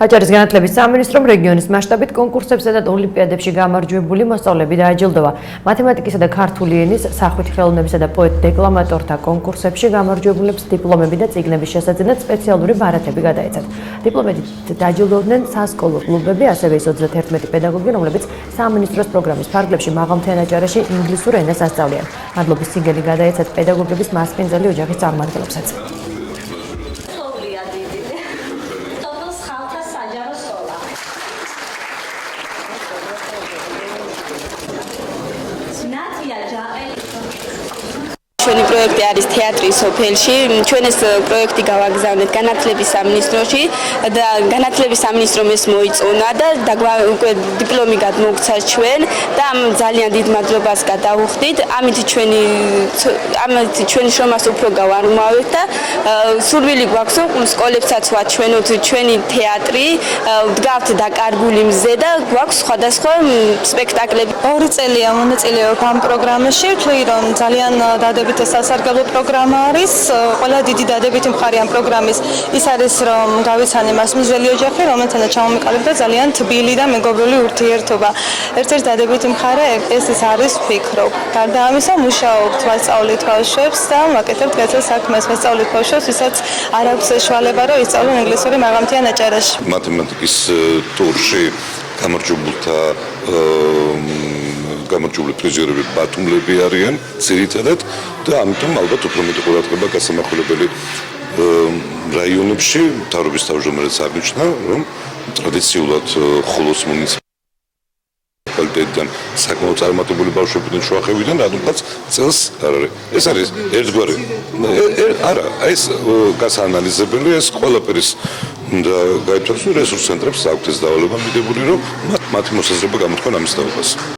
აჭარის განათლების სამინისტრომ რეგიონის მასშტაბით კონკურსებსა და ოლიმპიადებში გამარჯვებული მოსწავლეები დააჯილდოვა. მათემატიკისა და ქართული ენის, სახვითი ხელოვნებისა და პოეტ-დეკლამატორთა კონკურსებში გამარჯვებულებს დიპლომები და წიგნების შესაძენად სპეციალური ბარათები გადაეცათ. დიპლომებით დააჯილდოვდნენ სასკოლო კლუბები, ასევე ის 31 პედაგოგი, რომლებიც სამინისტროს პროგრამის ფარგლებში მაღალმთიან აჭარაში ინგლისურ ენას ასწავლიან. მადლობის სიგელი გადაეცათ პედაგოგების მასპინძელი ოჯახის წარმომადგენლებსაც. ჩვენი პროექტი არის თეატრი სოფელში. ჩვენ ეს პროექტი გავაგზავნეთ განათლების სამინისტროში და განათლების სამინისტრომ ეს მოიწონა და უკვე დიპლომი გადმოგცა ჩვენ და ამ ძალიან დიდ მადლობას გადავუხდით. ამით ჩვენი შრომას უფრო გავარმავეთ და სურვილი გვაქვს, რომ სკოლებსაც ვაჩვენოთ ჩვენი თეატრი, ვდგავთ დაკარგული მზე და გვაქვს სხვადასხვა სპექტაკლები. 2 წელია მონაწილეობ ამ პროგრამაში. ვთვლი, რომ ძალიან დადებითი სასარგებლო პროგრამა არის. ყველა დიდი დადებითი მხარე ამ პროგრამის ის არის, რომ გავიცანე მასპინძელი ოჯახი, რომელთანაც ჩამომიყალიბდა ძალიან თბილი და მეგობრული ურთიერთობა. ერთ-ერთი დადებითი მხარე ეს არის ვფიქრობ. გარდა ამისა, მუშაობთ ვასწავლით ბავშვებს და ვაკეთებთ კერძო საქმეს. ვასწავლით ბავშვებს, ვისაც არ აქვს საშუალება, რომ ისწავლონ ინგლისური მაღალმთიან აჭარაში. მათემატიკის ტურში გამარჯვებულთა გამარჯვებული პრიზიორები ბათუმლები არიან ძირითადად და ამიტომ ალბათ უფრო მეტი ყურადღება გასამახვილებელი რაიონებში მთავრობის თავმჯდომარეს აღნიშნა, რომ ტრადიციულად ხოლოს მუნიციპალიტეტიდან საკმაოდ წარმატებული ბავშვებიდან შუახევიდან რადგანაც წელს არ არის. ეს არის ერთგვარი. არა, ეს გასაანალიზებელი, ეს ყველაფერის და გაითვალისწინოს რესურს ცენტრებს აქვთ ეს დავალება მიდებული, რომ მათი მოსაზრება გამოთქვან ამის თაობას.